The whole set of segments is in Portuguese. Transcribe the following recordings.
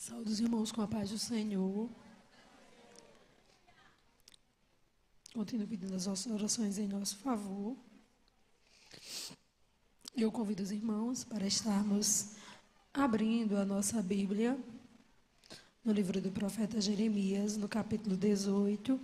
Saúde os irmãos com a paz do Senhor. Continuo pedindo as vossas orações em nosso favor. Eu convido os irmãos para estarmos abrindo a nossa Bíblia no livro do profeta Jeremias, no capítulo 18.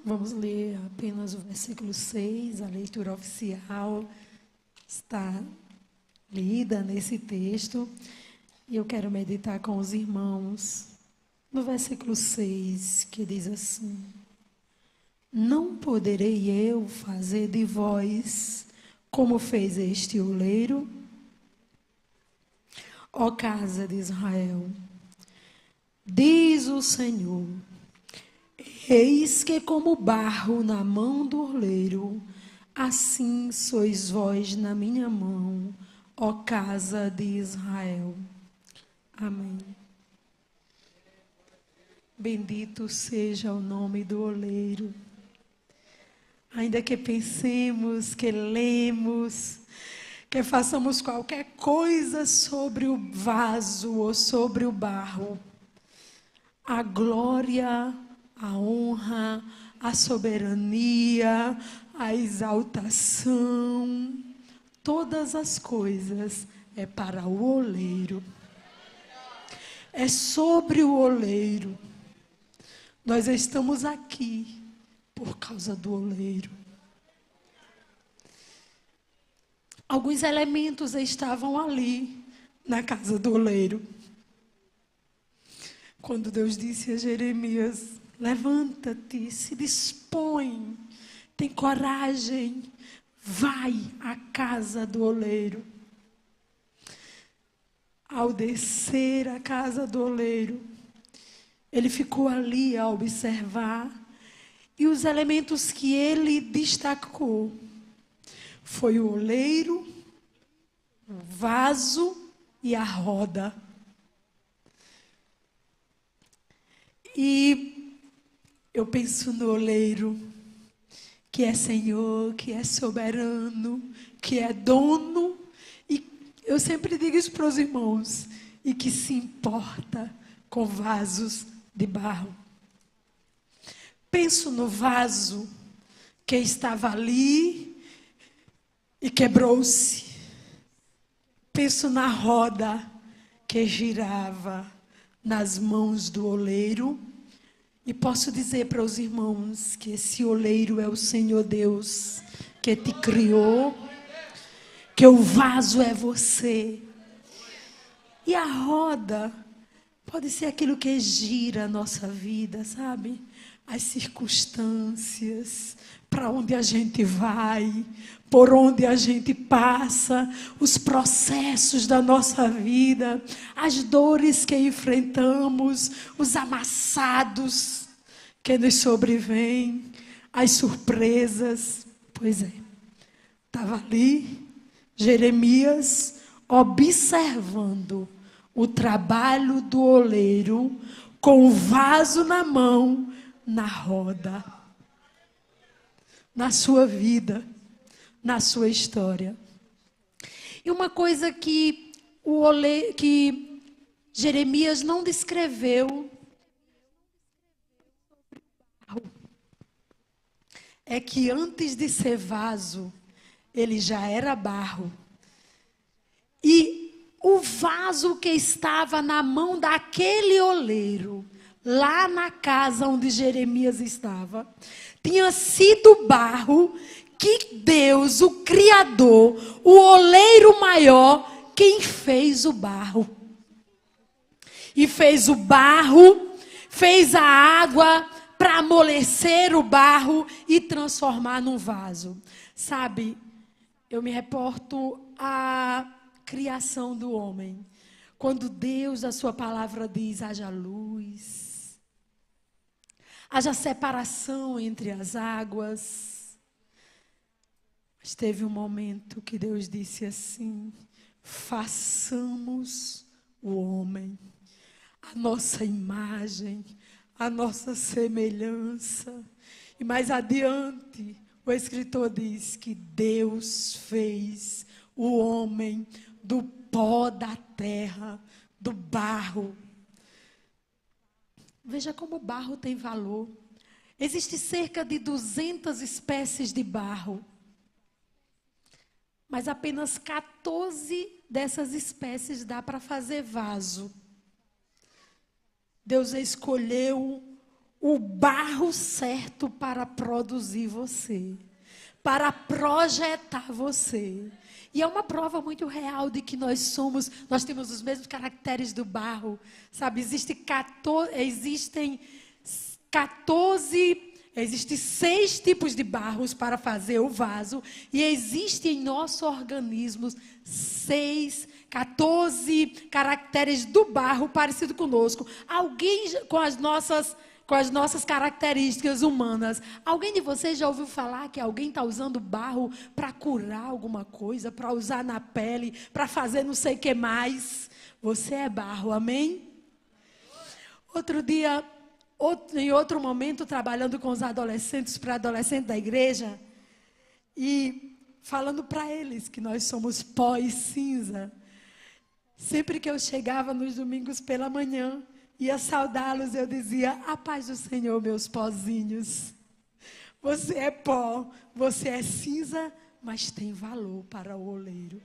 Vamos ler apenas o versículo 6, a leitura oficial está lida nesse texto. E eu quero meditar com os irmãos no versículo 6, que diz assim: Não poderei eu fazer de vós como fez este oleiro, ó casa de Israel, diz o Senhor. Eis que como barro na mão do oleiro, assim sois vós na minha mão, ó casa de Israel. Amém. Bendito seja o nome do oleiro. Ainda que pensemos, que lemos, que façamos qualquer coisa sobre o vaso ou sobre o barro, a glória, a honra, a soberania, a exaltação, todas as coisas é para o oleiro. É sobre o oleiro. Nós estamos aqui por causa do oleiro. Alguns elementos estavam ali na casa do oleiro. Quando Deus disse a Jeremias: levanta-te, se dispõe, tem coragem, vai à casa do oleiro. Ao descer à casa do oleiro, ele ficou ali a observar, e os elementos que ele destacou foi o oleiro, o vaso e a roda. E eu penso no oleiro, que é Senhor, que é soberano, que é dono, e eu sempre digo isso para os irmãos, e que se importa com vasos de barro. Penso no vaso que estava ali e quebrou-se. Penso na roda que girava nas mãos do oleiro. E posso dizer para os irmãos que esse oleiro é o Senhor Deus que te criou, que o vaso é você. E a roda pode ser aquilo que gira a nossa vida, sabe? As circunstâncias, para onde a gente vai, por onde a gente passa, os processos da nossa vida, as dores que enfrentamos, os amassados que nos sobrevêm, as surpresas. Pois é, estava ali Jeremias observando o trabalho do oleiro com o vaso na mão, na roda, na sua vida, na sua história. E uma coisa que que Jeremias não descreveu é que antes de ser vaso, ele já era barro. E o vaso que estava na mão daquele oleiro, lá na casa onde Jeremias estava, tinha sido barro que Deus, o Criador, o oleiro maior, quem fez o barro. E fez o barro, fez a água para amolecer o barro e transformar num vaso. Sabe, eu me reporto à criação do homem. Quando Deus, a sua palavra diz, haja luz, haja separação entre as águas, Mas teve um momento que Deus disse assim: façamos o homem, a nossa imagem, a nossa semelhança. E mais adiante, o escritor diz que Deus fez o homem do pó da terra, do barro. Veja como o barro tem valor. Existem cerca de 200 espécies de barro. Mas apenas 14 dessas espécies dá para fazer vaso. Deus escolheu o barro certo para produzir você, para projetar você. E é uma prova muito real de que nós temos os mesmos caracteres do barro. Sabe, existem 6 tipos de barros para fazer o vaso. E existem em nosso organismo 14 caracteres do barro parecido conosco. Alguém com as nossas características humanas. Alguém de vocês já ouviu falar que alguém está usando barro para curar alguma coisa, para usar na pele, para fazer não sei o que mais? Você é barro, amém? Outro dia, em outro momento, trabalhando com os adolescentes, para adolescentes da igreja, e falando para eles que nós somos pó e cinza. Sempre que eu chegava nos domingos pela manhã, ia saudá-los, eu dizia: a paz do Senhor, meus pozinhos. Você é pó, você é cinza, mas tem valor para o oleiro.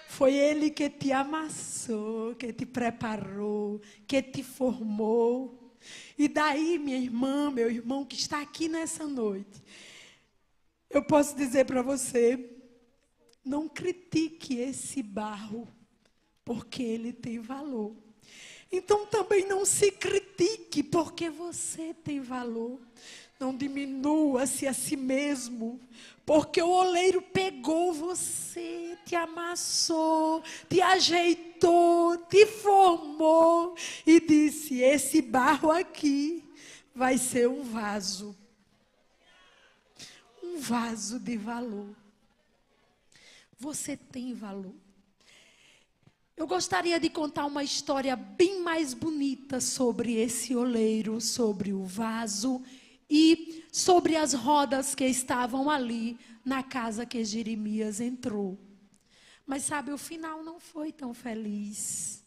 Foi Ele que te amassou, que te preparou, que te formou. E daí, minha irmã, meu irmão que está aqui nessa noite, eu posso dizer para você: não critique esse barro, porque ele tem valor. Então também não se critique, porque você tem valor. Não diminua-se a si mesmo, porque o oleiro pegou você, te amassou, te ajeitou, te formou e disse: esse barro aqui vai ser um vaso de valor. Você tem valor. Eu gostaria de contar uma história bem mais bonita sobre esse oleiro, sobre o vaso e sobre as rodas que estavam ali na casa que Jeremias entrou. Mas sabe, o final não foi tão feliz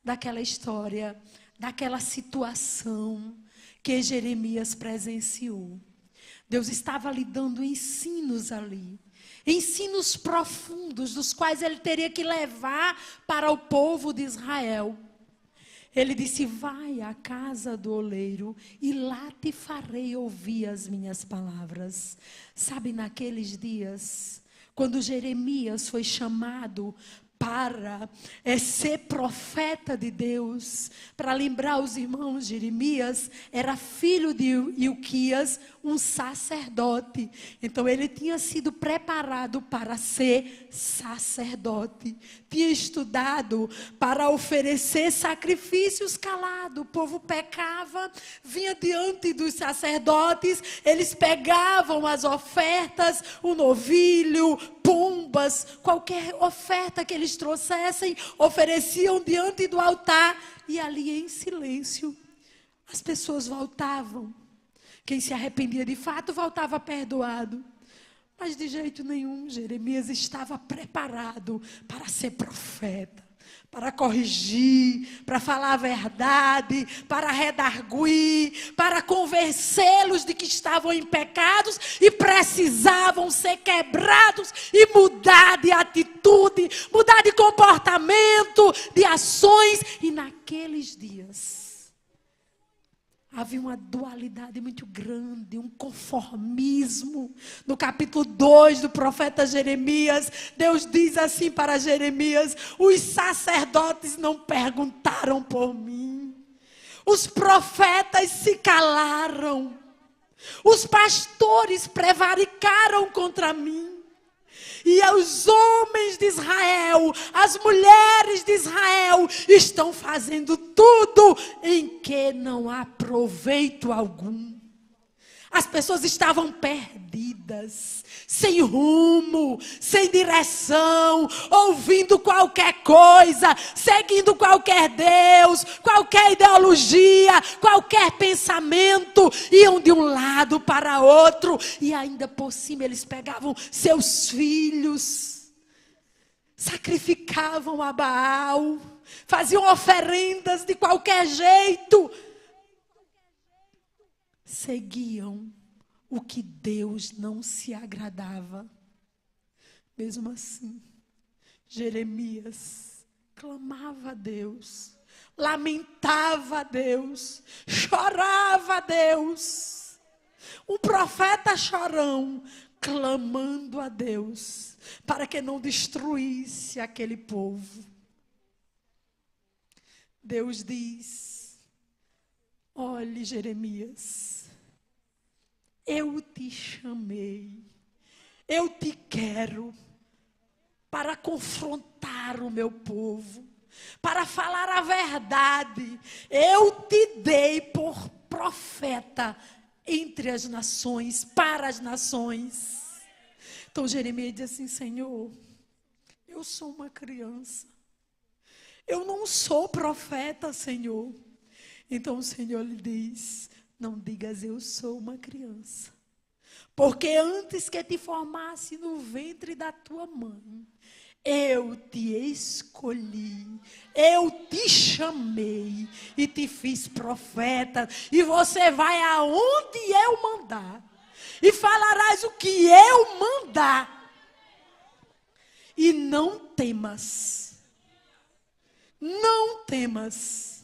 daquela história, daquela situação que Jeremias presenciou. Deus estava lhe dando ensinos ali. Ensinos profundos, dos quais ele teria que levar para o povo de Israel. Ele disse: vai à casa do oleiro e lá te farei ouvir as minhas palavras. Sabe, naqueles dias, quando Jeremias foi chamado para ser profeta de Deus, para lembrar os irmãos, Jeremias era filho de Ilquias, um sacerdote. Então ele tinha sido preparado para ser sacerdote, tinha estudado para oferecer sacrifícios calado. O povo pecava, vinha diante dos sacerdotes, eles pegavam as ofertas, o novilho, pombas, qualquer oferta que eles trouxessem, ofereciam diante do altar, e ali em silêncio as pessoas voltavam. Quem se arrependia de fato voltava perdoado. Mas de jeito nenhum, Jeremias estava preparado para ser profeta, para corrigir, para falar a verdade, para redarguir, para convencê-los de que estavam em pecados e precisavam ser quebrados e mudar de atitude, mudar de comportamento, de ações. E naqueles dias havia uma dualidade muito grande, um conformismo. No capítulo 2 do profeta Jeremias, Deus diz assim para Jeremias: os sacerdotes não perguntaram por mim, os profetas se calaram, os pastores prevaricaram contra mim. E os homens de Israel, as mulheres de Israel estão fazendo tudo em que não há proveito algum. As pessoas estavam perdidas. perdidas, sem rumo, sem direção, ouvindo qualquer coisa, seguindo qualquer Deus, qualquer ideologia, qualquer pensamento, iam de um lado para outro, e ainda por cima eles pegavam seus filhos, sacrificavam a Baal, faziam oferendas de qualquer jeito, seguiam o que Deus não se agradava. Mesmo assim, Jeremias clamava a Deus, lamentava a Deus, chorava a Deus. Um profeta chorão, clamando a Deus, para que não destruísse aquele povo. Deus diz: olhe, Jeremias, eu te chamei, eu te quero para confrontar o meu povo, para falar a verdade. Eu te dei por profeta entre as nações, para as nações. Então Jeremias diz assim: Senhor, eu sou uma criança, eu não sou profeta, Senhor. Então o Senhor lhe diz: não digas eu sou uma criança, porque antes que te formasse no ventre da tua mãe, eu te escolhi, eu te chamei e te fiz profeta, e você vai aonde eu mandar, e falarás o que eu mandar, e não temas, não temas.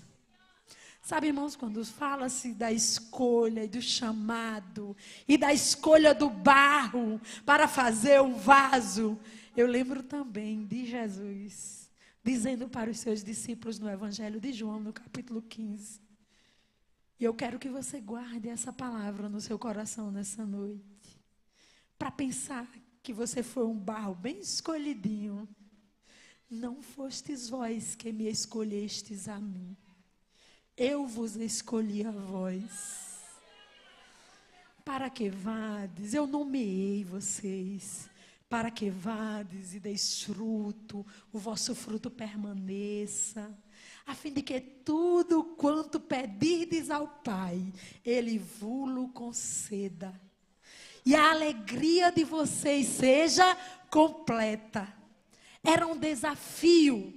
Sabe, irmãos, quando fala-se da escolha e do chamado, e da escolha do barro para fazer um vaso, eu lembro também de Jesus dizendo para os seus discípulos no Evangelho de João, no capítulo 15. E eu quero que você guarde essa palavra no seu coração nessa noite, para pensar que você foi um barro bem escolhidinho. Não fostes vós que me escolhestes a mim, eu vos escolhi a vós. Para que vades, eu nomeei vocês, para que vades e deis fruto, o vosso fruto permaneça, a fim de que tudo quanto pedirdes ao Pai, Ele vos conceda, e a alegria de vocês seja completa. Era um desafio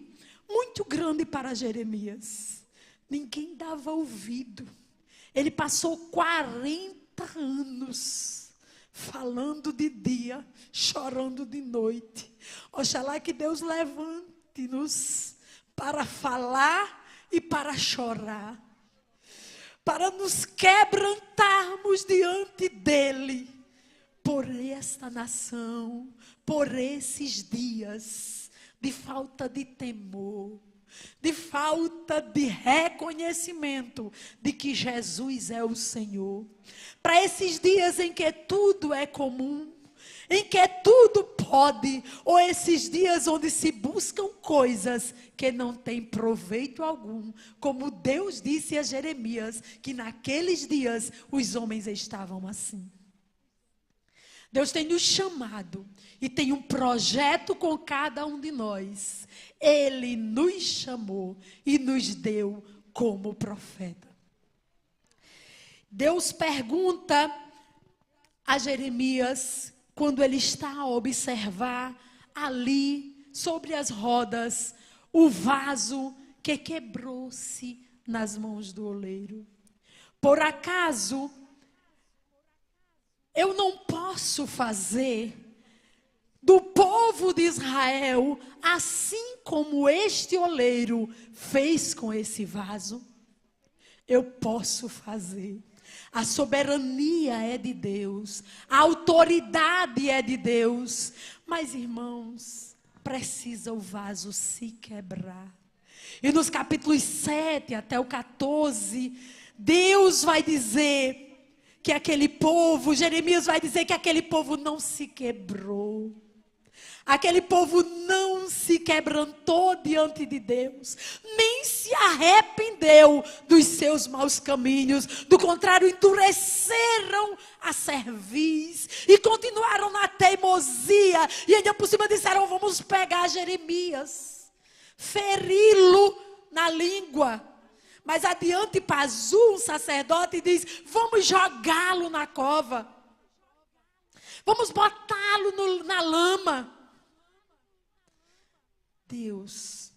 muito grande para Jeremias. Ninguém dava ouvido. Ele passou 40 anos falando de dia, chorando de noite. Oxalá que Deus levante-nos para falar e para chorar, para nos quebrantarmos diante dEle, por esta nação, por esses dias de falta de temor, de falta de reconhecimento de que Jesus é o Senhor. Para esses dias em que tudo é comum, em que tudo pode, ou esses dias onde se buscam coisas que não têm proveito algum, como Deus disse a Jeremias, que naqueles dias os homens estavam assim. Deus tem nos chamado e tem um projeto com cada um de nós. Ele nos chamou e nos deu como profeta. Deus pergunta a Jeremias, quando ele está a observar ali, sobre as rodas, o vaso que quebrou-se nas mãos do oleiro: por acaso eu não posso fazer do povo de Israel assim como este oleiro fez com esse vaso? Eu posso fazer. A soberania é de Deus, a autoridade é de Deus. Mas, irmãos, precisa o vaso se quebrar. E nos capítulos 7 até o 14, Deus vai dizer que aquele povo, Jeremias vai dizer que aquele povo não se quebrou. Aquele povo não se quebrantou diante de Deus, nem nem se arrependeu dos seus maus caminhos. Do contrário, endureceram a cerviz e continuaram na teimosia. E ainda por cima disseram: vamos pegar Jeremias, feri-lo na língua. Mas adiante Pazu, um sacerdote, diz: vamos jogá-lo na cova. Vamos botá-lo na lama. Deus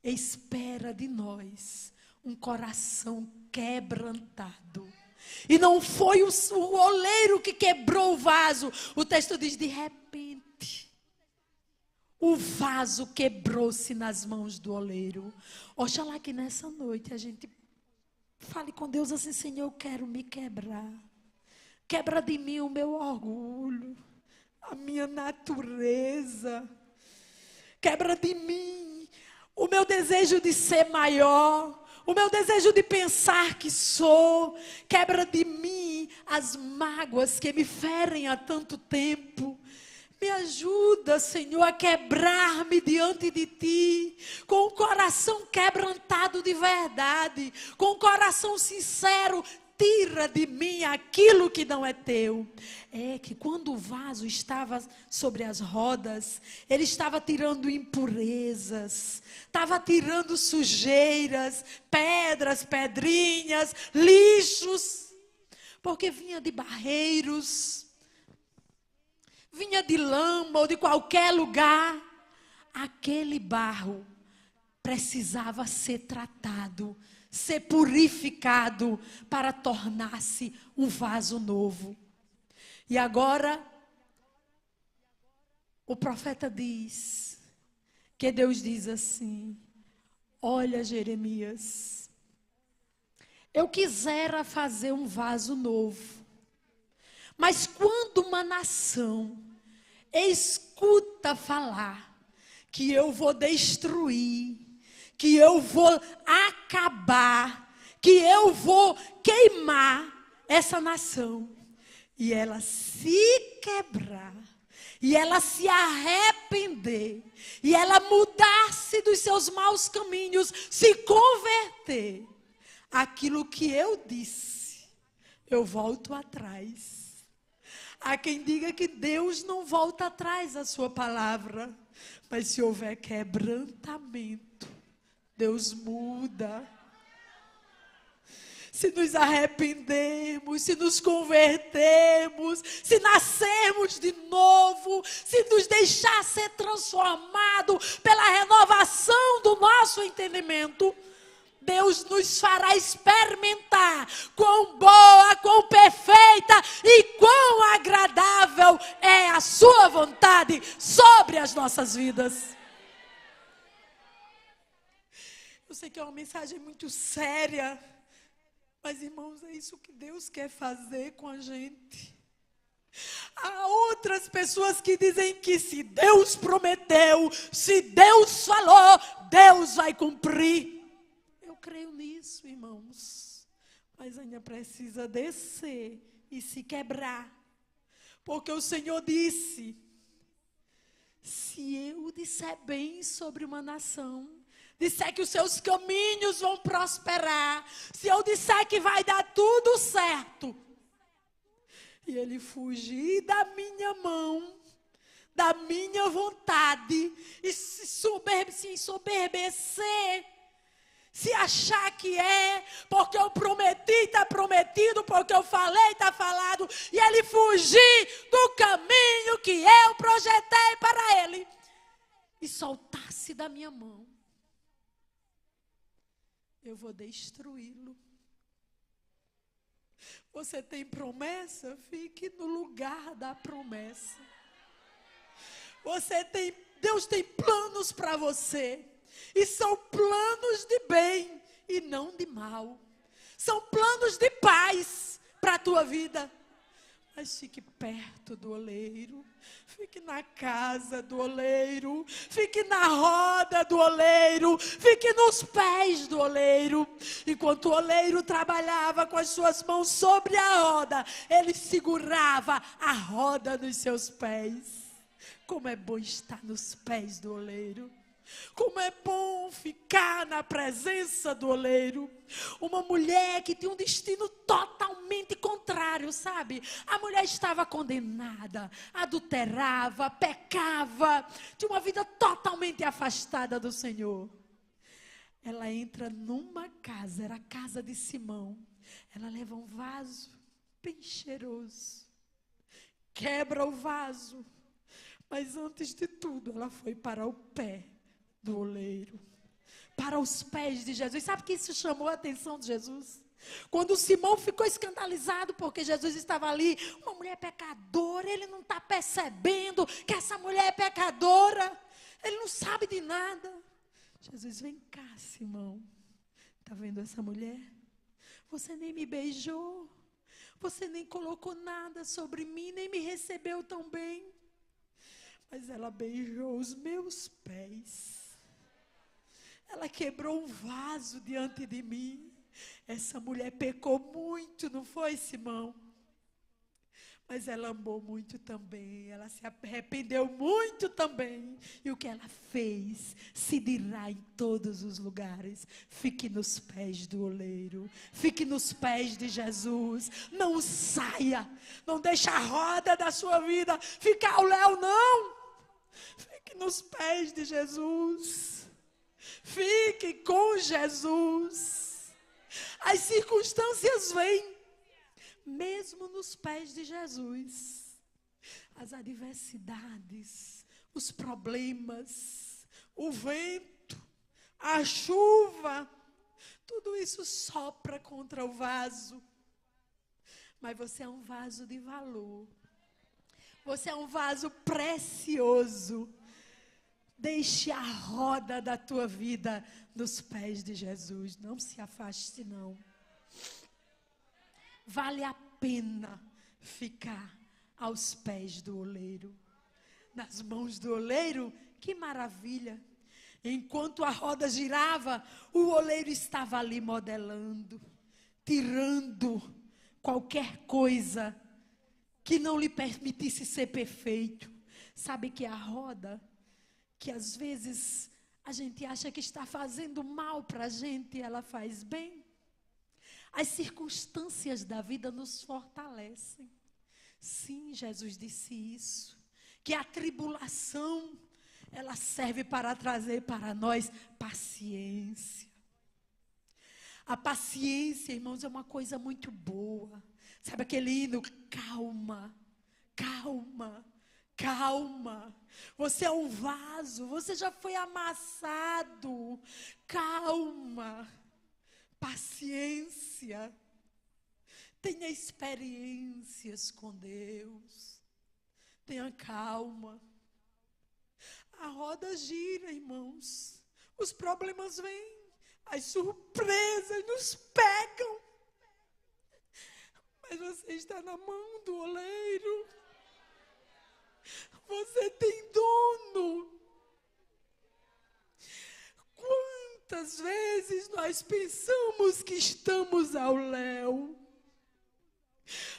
espera de nós um coração quebrantado. E não foi o oleiro que quebrou o vaso. O texto diz: de repente, o vaso quebrou-se nas mãos do oleiro. Oxalá que nessa noite a gente fale com Deus assim: Senhor, eu quero me quebrar. Quebra de mim o meu orgulho, a minha natureza. Quebra de mim o meu desejo de ser maior, o meu desejo de pensar que sou. Quebra de mim as mágoas que me ferem há tanto tempo. Me ajuda, Senhor, a quebrar-me diante de Ti, com o coração quebrantado de verdade, com o coração sincero. Tira de mim aquilo que não é teu. É que quando o vaso estava sobre as rodas, ele estava tirando impurezas, estava tirando sujeiras, pedras, pedrinhas, lixos, porque vinha de barreiros, vinha de lama ou de qualquer lugar. Aquele barro precisava ser tratado, ser purificado para tornar-se um vaso novo. E agora, o profeta diz, que Deus diz assim: olha, Jeremias, eu quisera fazer um vaso novo, mas quando uma nação escuta falar que eu vou destruir, que eu vou acabar, que eu vou queimar essa nação, e ela se quebrar, e ela se arrepender, e ela mudar-se dos seus maus caminhos, se converter, aquilo que eu disse, eu volto atrás. Há quem diga que Deus não volta atrás da sua palavra, mas se houver quebrantamento, Deus muda. Se nos arrependermos, se nos convertermos, se nascermos de novo, se nos deixar ser transformado pela renovação do nosso entendimento, Deus nos fará experimentar quão boa, quão perfeita e quão agradável é a sua vontade sobre as nossas vidas. Eu sei que é uma mensagem muito séria, mas, irmãos, é isso que Deus quer fazer com a gente. Há outras pessoas que dizem que se Deus prometeu, se Deus falou, Deus vai cumprir. Eu creio nisso, irmãos, mas ainda precisa descer e se quebrar, porque o Senhor disse: se eu disser bem sobre uma nação, disser que os seus caminhos vão prosperar, se eu disser que vai dar tudo certo, e ele fugir da minha mão, da minha vontade, e se ensoberbecer, se achar que é, porque eu prometi, está prometido, porque eu falei, está falado, e ele fugir do caminho que eu projetei para ele, e soltar-se da minha mão, eu vou destruí-lo. Você tem promessa? Fique no lugar da promessa. Deus tem planos para você. E são planos de bem e não de mal. São planos de paz para a tua vida. Mas fique perto do oleiro, fique na casa do oleiro, fique na roda do oleiro, fique nos pés do oleiro. Enquanto o oleiro trabalhava com as suas mãos sobre a roda, ele segurava a roda nos seus pés. Como é bom estar nos pés do oleiro. Como é bom ficar na presença do oleiro. Uma mulher que tinha um destino totalmente contrário, sabe? A mulher estava condenada, adulterava, pecava, tinha uma vida totalmente afastada do Senhor. Ela entra numa casa, era a casa de Simão. Ela leva um vaso bem cheiroso, quebra o vaso, mas antes de tudo, ela foi para o pé do oleiro, para os pés de Jesus. Sabe que isso chamou a atenção de Jesus? Quando Simão ficou escandalizado porque Jesus estava ali, uma mulher pecadora, ele não está percebendo que essa mulher é pecadora, ele não sabe de nada. Jesus, vem cá, Simão, está vendo essa mulher? Você nem me beijou, você nem colocou nada sobre mim, nem me recebeu tão bem, mas ela beijou os meus pés. Ela quebrou um vaso diante de mim. Essa mulher pecou muito, não foi, Simão? Mas ela amou muito também. Ela se arrependeu muito também. E o que ela fez se dirá em todos os lugares. Fique nos pés do oleiro. Fique nos pés de Jesus. Não saia. Não deixe a roda da sua vida ficar ao léu, não. Fique nos pés de Jesus. Fique com Jesus. As circunstâncias vêm, mesmo nos pés de Jesus. As adversidades, os problemas, o vento, a chuva, tudo isso sopra contra o vaso. Mas você é um vaso de valor. Você é um vaso precioso. Deixe a roda da tua vida nos pés de Jesus. Não se afaste, não. Vale a pena ficar aos pés do oleiro. Nas mãos do oleiro, que maravilha. Enquanto a roda girava, o oleiro estava ali modelando, tirando qualquer coisa que não lhe permitisse ser perfeito. Sabe que a roda, que às vezes a gente acha que está fazendo mal para a gente, ela faz bem. As circunstâncias da vida nos fortalecem. Sim, Jesus disse isso, que a tribulação, ela serve para trazer para nós paciência. A paciência, irmãos, é uma coisa muito boa. Sabe aquele hino? Calma, calma. Calma, você é um vaso, você já foi amassado. Calma, paciência, tenha experiências com Deus, tenha calma. A roda gira, irmãos, os problemas vêm, as surpresas nos pegam, mas você está na mão do oleiro. Você tem dono. Quantas vezes nós pensamos que estamos ao léu,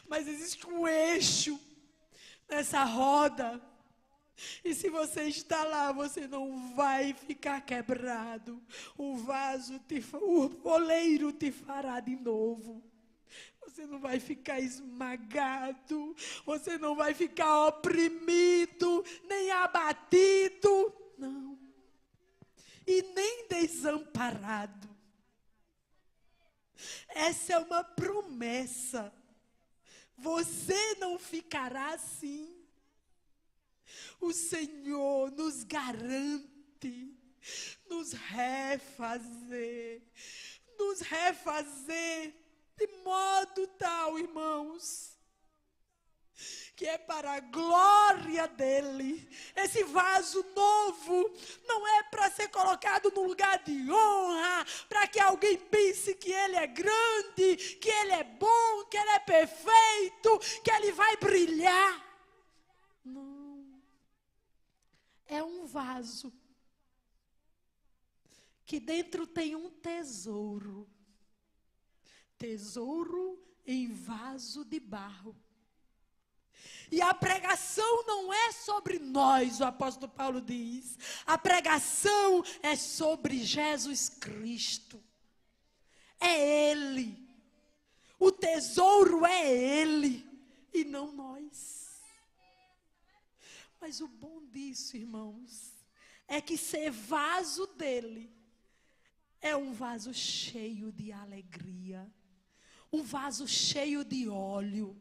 mas existe um eixo nessa roda, e se você está lá, você não vai ficar quebrado. O oleiro te fará de novo. Você não vai ficar esmagado, você não vai ficar oprimido, nem abatido, não. E nem desamparado. Essa é uma promessa. Você não ficará assim. O Senhor nos garante nos refazer de modo tal, irmãos, que é para a glória dele. Esse vaso novo não é para ser colocado num lugar de honra, para que alguém pense que ele é grande, que ele é bom, que ele é perfeito, que ele vai brilhar. Não. É um vaso que dentro tem um tesouro. Tesouro em vaso de barro. E a pregação não é sobre nós, o apóstolo Paulo diz. A pregação é sobre Jesus Cristo. É Ele. O tesouro é Ele e não nós. Mas o bom disso, irmãos, é que ser vaso dele é um vaso cheio de alegria, um vaso cheio de óleo,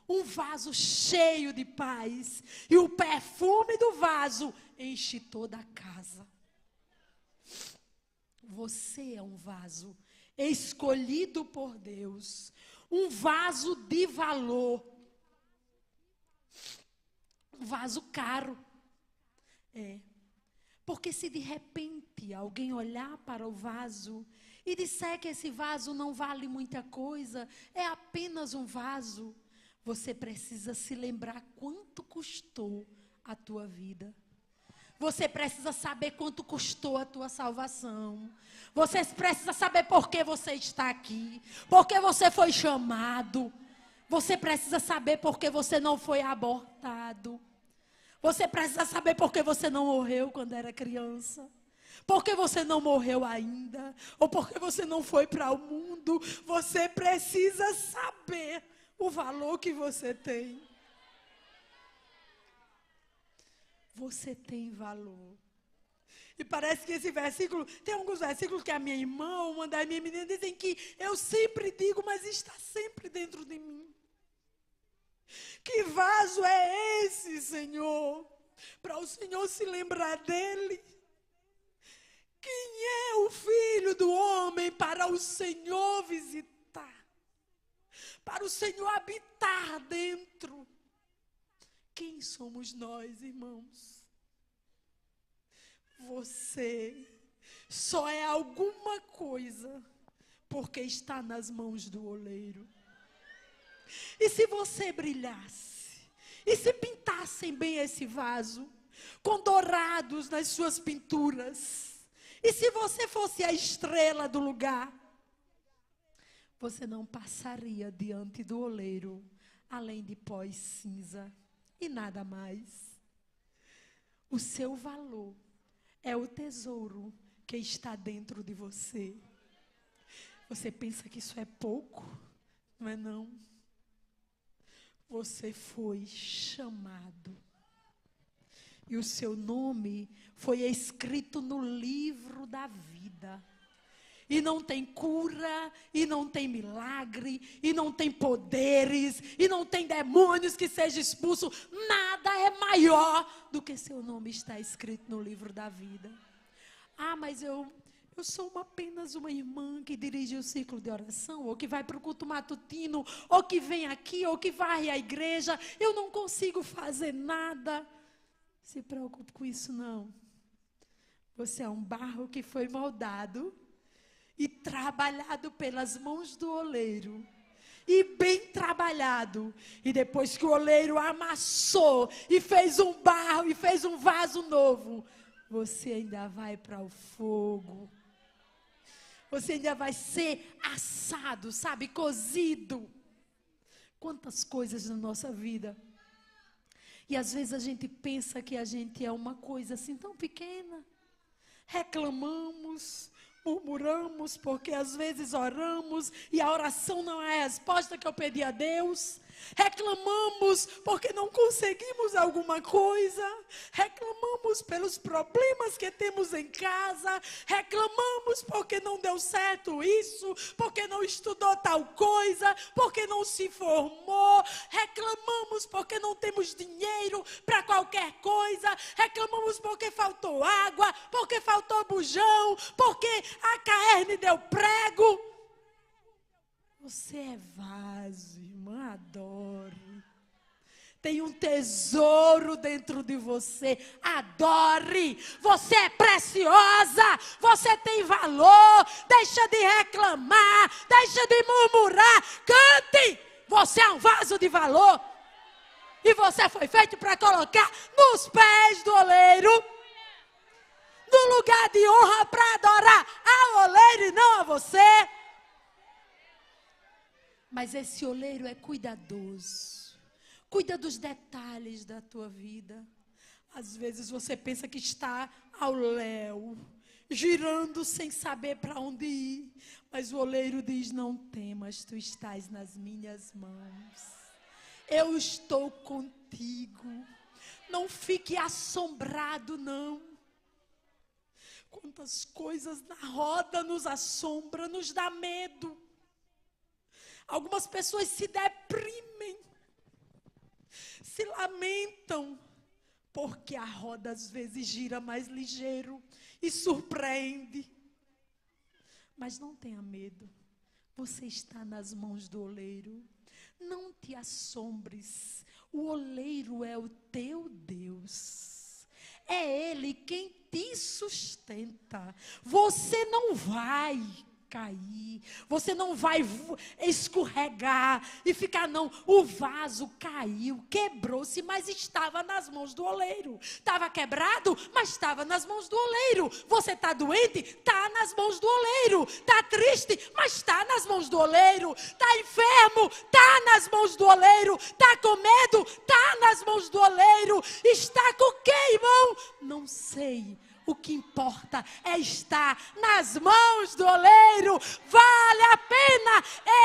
um vaso cheio de paz, e o perfume do vaso enche toda a casa. Você é um vaso escolhido por Deus, um vaso de valor, um vaso caro. Porque se de repente alguém olhar para o vaso e disser que esse vaso não vale muita coisa, é apenas um vaso, você precisa se lembrar quanto custou a tua vida. Você precisa saber quanto custou a tua salvação. Você precisa saber por que você está aqui, por que você foi chamado. Você precisa saber por que você não foi abortado. Você precisa saber por que você não morreu quando era criança. Por que você não morreu ainda. Ou por que você não foi para o mundo. Você precisa saber o valor que você tem. Você tem valor. E parece que esse versículo, tem alguns versículos que a minha irmã, uma das minhas meninas, dizem que eu sempre digo, mas está sempre dentro de mim. Que vaso é esse, Senhor? Para o Senhor se lembrar dele. Quem é o Filho do homem para o Senhor visitar? Para o Senhor habitar dentro. Quem somos nós, irmãos? Você só é alguma coisa porque está nas mãos do oleiro. E se você brilhasse, e se pintassem bem esse vaso, com dourados nas suas pinturas, e se você fosse a estrela do lugar, você não passaria diante do oleiro, além de pó e cinza, e nada mais. O seu valor é o tesouro que está dentro de você. Você pensa que isso é pouco? Não é não. Você foi chamado. E o seu nome foi escrito no livro da vida. E não tem cura, e não tem milagre, e não tem poderes, e não tem demônios que seja expulso. Nada é maior do que seu nome está escrito no livro da vida. Ah, mas eu sou apenas uma irmã que dirige o ciclo de oração, ou que vai para o culto matutino, ou que vem aqui, ou que varre a igreja. Eu não consigo fazer nada. Se preocupe com isso, não. Você é um barro que foi moldado e trabalhado pelas mãos do oleiro. E bem trabalhado. E depois que o oleiro amassou e fez um barro e fez um vaso novo, você ainda vai para o fogo. Você ainda vai ser assado, sabe, cozido. Quantas coisas na nossa vida. E às vezes a gente pensa que a gente é uma coisa assim tão pequena. Reclamamos, murmuramos, porque às vezes oramos e a oração não é a resposta que eu pedi a Deus. Reclamamos porque não conseguimos alguma coisa. Reclamamos pelos problemas que temos em casa. Reclamamos porque não deu certo isso, porque não estudou tal coisa, porque não se formou. Reclamamos porque não temos dinheiro para qualquer coisa. Reclamamos porque faltou água, porque faltou bujão, porque a carne deu prego. Você é vaso, irmã, adore. Tem um tesouro dentro de você. Adore. Você é preciosa. Você tem valor. Deixa de reclamar. Deixa de murmurar. Cante. Você é um vaso de valor. E você foi feito para colocar nos pés do oleiro. No lugar de honra para adorar ao oleiro e não a você. Mas esse oleiro é cuidadoso. Cuida dos detalhes da tua vida. Às vezes você pensa que está ao léu, girando sem saber para onde ir. Mas o oleiro diz: não temas, tu estás nas minhas mãos. Eu estou contigo. Não fique assombrado, não. Quantas coisas na roda nos assombra, nos dá medo. Algumas pessoas se deprimem, se lamentam, porque a roda às vezes gira mais ligeiro e surpreende. Mas não tenha medo, você está nas mãos do oleiro. Não te assombres, o oleiro é o teu Deus. É Ele quem te sustenta. Você não vai cair, você não vai escorregar e ficar, não. O vaso caiu, quebrou-se, mas estava nas mãos do oleiro. Estava quebrado, mas estava nas mãos do oleiro. Você está doente? Está nas mãos do oleiro. Está triste, mas está nas mãos do oleiro. Está enfermo? Está nas mãos do oleiro. Está com medo? Está nas mãos do oleiro. Está com quem, irmão? Não sei. O que importa é estar nas mãos do oleiro. Vale a pena.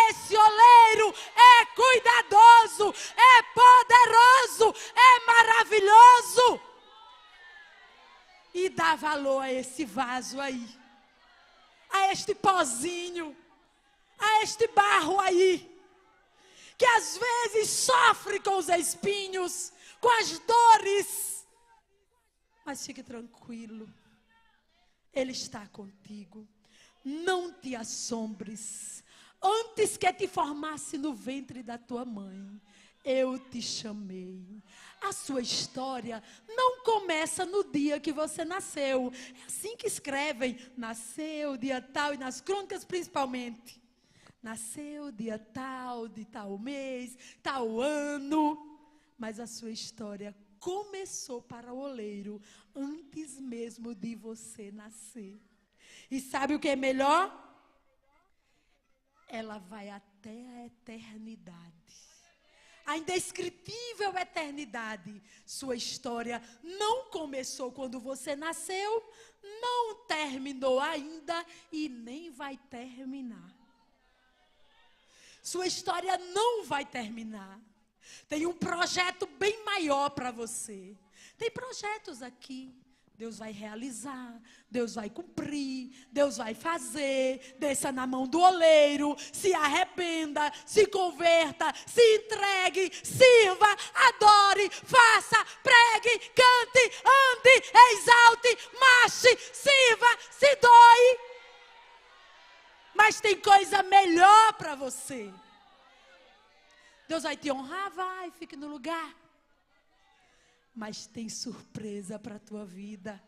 Esse oleiro é cuidadoso, é poderoso, é maravilhoso. E dá valor a esse vaso aí, a este pozinho, a este barro aí, que às vezes sofre com os espinhos, com as dores. Mas fique tranquilo, Ele está contigo. Não te assombres. Antes que te formasse no ventre da tua mãe, eu te chamei. A sua história não começa no dia que você nasceu. É assim que escrevem: nasceu dia tal, e nas crônicas principalmente. Nasceu dia tal, de tal mês, tal ano. Mas a sua história começou para o oleiro antes mesmo de você nascer. E sabe o que é melhor? Ela vai até a eternidade. A indescritível eternidade. Sua história não começou quando você nasceu, não terminou ainda e nem vai terminar. Sua história não vai terminar. Tem um projeto bem maior para você. Tem projetos aqui. Deus vai realizar, Deus vai cumprir, Deus vai fazer. Desça na mão do oleiro, se arrependa, se converta, se entregue, sirva, adore, faça, pregue, cante, ande, exalte, marche, sirva, se doe. Mas tem coisa melhor para você. Deus vai te honrar, vai, fique no lugar. Mas tem surpresa para a tua vida.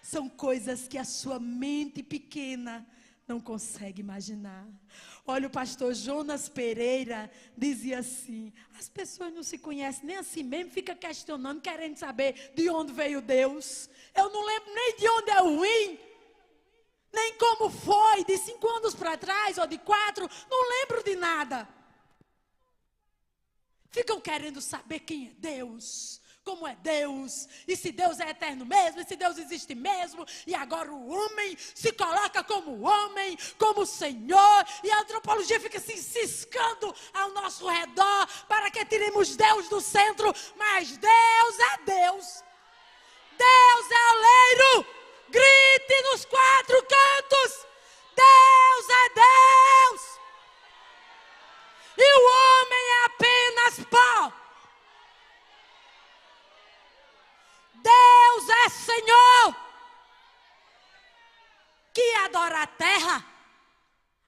São coisas que a sua mente pequena não consegue imaginar. Olha, o pastor Jonas Pereira dizia assim: as pessoas não se conhecem nem assim mesmo, fica questionando, querendo saber de onde veio Deus. Eu não lembro nem de onde é o ruim, nem como foi, de 5 anos para trás, ou de 4, não lembro de nada. Ficam querendo saber quem é Deus, como é Deus, e se Deus é eterno mesmo, e se Deus existe mesmo. E agora o homem se coloca como homem, como Senhor, e a antropologia fica se ciscando ao nosso redor para que tiremos Deus do centro. Mas Deus é Deus. Deus é oleiro. Grite nos 4 cantos: Deus é Deus. E o homem é apenas pó. Deus é Senhor. Que adora a terra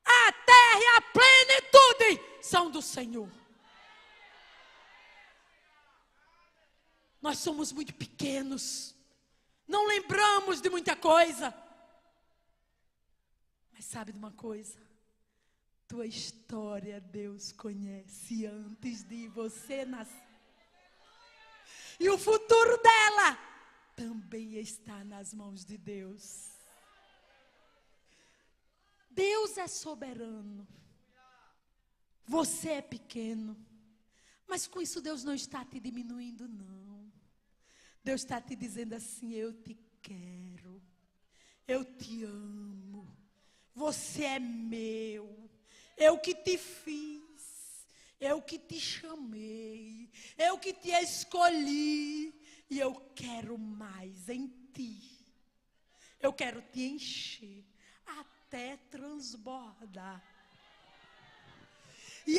e a plenitude são do Senhor. Nós somos muito pequenos, não lembramos de muita coisa. Mas sabe de uma coisa? Tua história Deus conhece antes de você nascer. E o futuro dela também está nas mãos de Deus. Deus é soberano. Você é pequeno. Mas com isso Deus não está te diminuindo, não. Deus está te dizendo assim: eu te quero, eu te amo, você é meu, eu que te fiz, eu que te chamei, eu que te escolhi, e eu quero mais em ti. Eu quero te encher até transbordar. E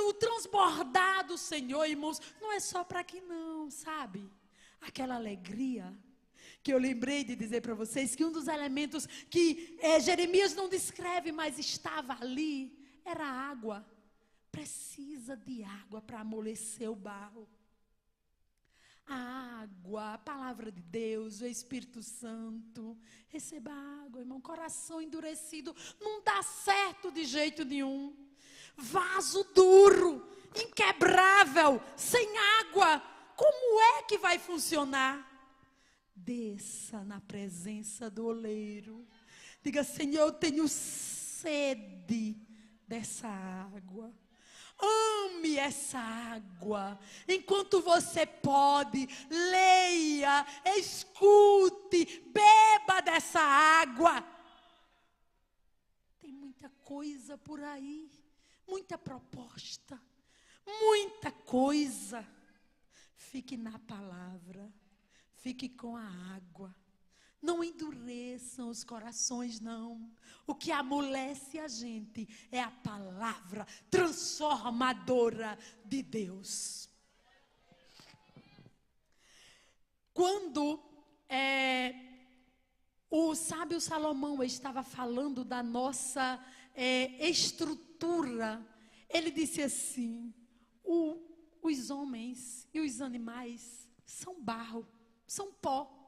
o transbordar do Senhor, irmãos, não é só para aqui não, sabe? Aquela alegria que eu lembrei de dizer para vocês, que um dos elementos que Jeremias não descreve, mas estava ali, era a água. Precisa de água para amolecer o barro. A água, a palavra de Deus, o Espírito Santo. Receba água, irmão. Coração endurecido não dá certo de jeito nenhum. Vaso duro, inquebrável, sem água, como é que vai funcionar? Desça na presença do oleiro. Diga: Senhor, eu tenho sede dessa água. Ame essa água. Enquanto você pode, leia, escute, beba dessa água. Tem muita coisa por aí, muita proposta, muita coisa. Fique na palavra, fique com a água. Não endureçam os corações, não. O que amolece a gente é a palavra transformadora de Deus. Quando o sábio Salomão estava falando da nossa estrutura, ele disse assim: os homens e os animais são barro, são pó.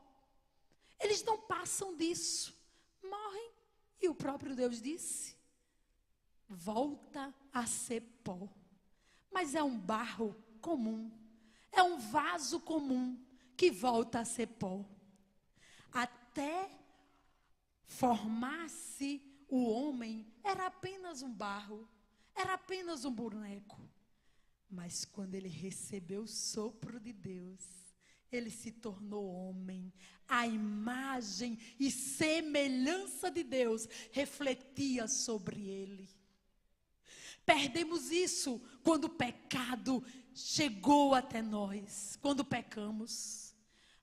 Eles não passam disso, morrem. E o próprio Deus disse: volta a ser pó. Mas é um barro comum, é um vaso comum que volta a ser pó. Até formar-se o homem, era apenas um barro, era apenas um boneco. Mas quando ele recebeu o sopro de Deus, ele se tornou homem. A imagem e semelhança de Deus refletia sobre ele. Perdemos isso quando o pecado chegou até nós, quando pecamos.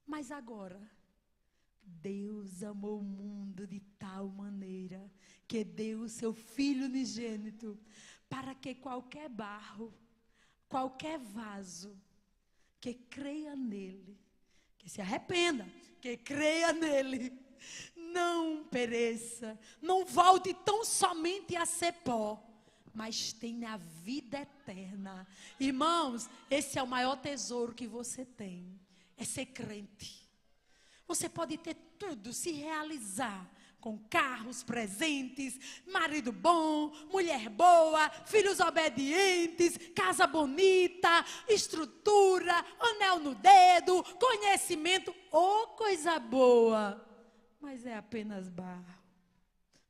Mas agora, Deus amou o mundo de tal maneira que deu o seu Filho unigênito, para que qualquer barro, qualquer vaso que creia nele, que se arrependa, que creia nele, não pereça, não volte tão somente a ser pó, mas tenha a vida eterna. Irmãos, esse é o maior tesouro que você tem, é ser crente. Você pode ter tudo, se realizar, com carros, presentes, marido bom, mulher boa, filhos obedientes, casa bonita, estrutura, anel no dedo, conhecimento, coisa boa. Mas é apenas barro.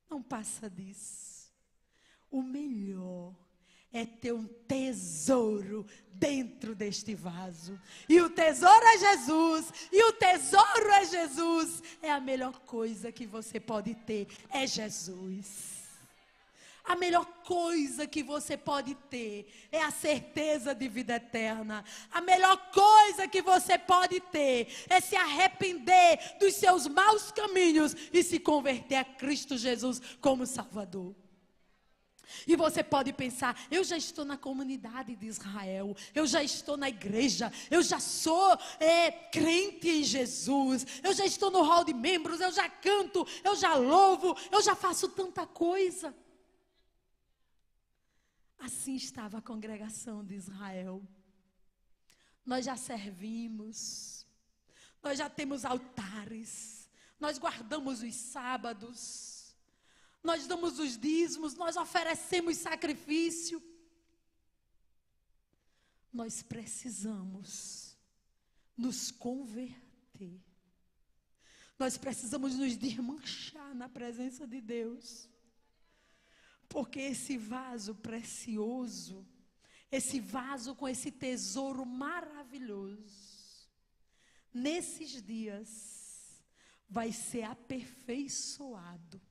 Não passa disso. O melhor é ter um tesouro dentro deste vaso. E o tesouro é Jesus. E o tesouro é Jesus. É a melhor coisa que você pode ter. É Jesus. A melhor coisa que você pode ter é a certeza de vida eterna. A melhor coisa que você pode ter é se arrepender dos seus maus caminhos e se converter a Cristo Jesus como Salvador. E você pode pensar: eu já estou na comunidade de Israel, eu já estou na igreja, eu já sou crente em Jesus, eu já estou no hall de membros, eu já canto, eu já louvo, eu já faço tanta coisa. Assim estava a congregação de Israel. Nós já servimos, nós já temos altares, nós guardamos os sábados, nós damos os dízimos, nós oferecemos sacrifício. Nós precisamos nos converter. Nós precisamos nos desmanchar na presença de Deus. Porque esse vaso precioso, esse vaso com esse tesouro maravilhoso, nesses dias, vai ser aperfeiçoado.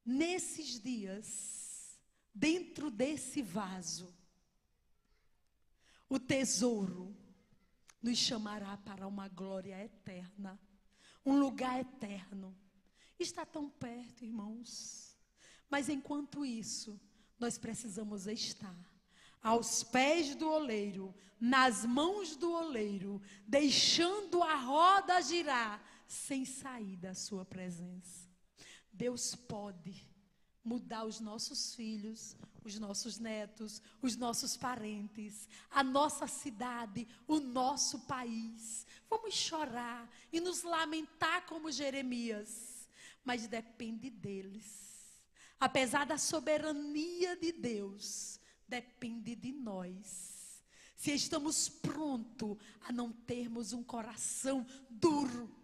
Nesses dias, dentro desse vaso, o tesouro nos chamará para uma glória eterna, um lugar eterno. Está tão perto, irmãos. Mas enquanto isso, nós precisamos estar aos pés do oleiro, nas mãos do oleiro, deixando a roda girar, sem sair da sua presença. Deus pode mudar os nossos filhos, os nossos netos, os nossos parentes, a nossa cidade, o nosso país. Vamos chorar e nos lamentar como Jeremias, mas depende deles. Apesar da soberania de Deus, depende de nós. Se estamos prontos a não termos um coração duro,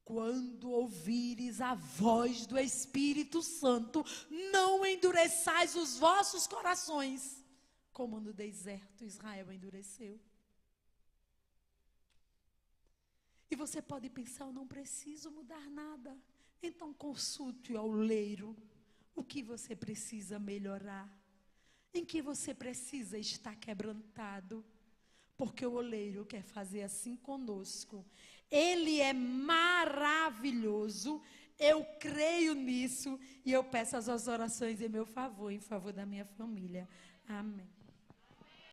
quando ouvires a voz do Espírito Santo, não endureçais os vossos corações, como no deserto Israel endureceu. E você pode pensar, eu não preciso mudar nada. Então consulte ao oleiro o que você precisa melhorar, em que você precisa estar quebrantado. Porque o oleiro quer fazer assim conosco. Ele é maravilhoso. Eu creio nisso. E eu peço as suas orações em meu favor, em favor da minha família. Amém.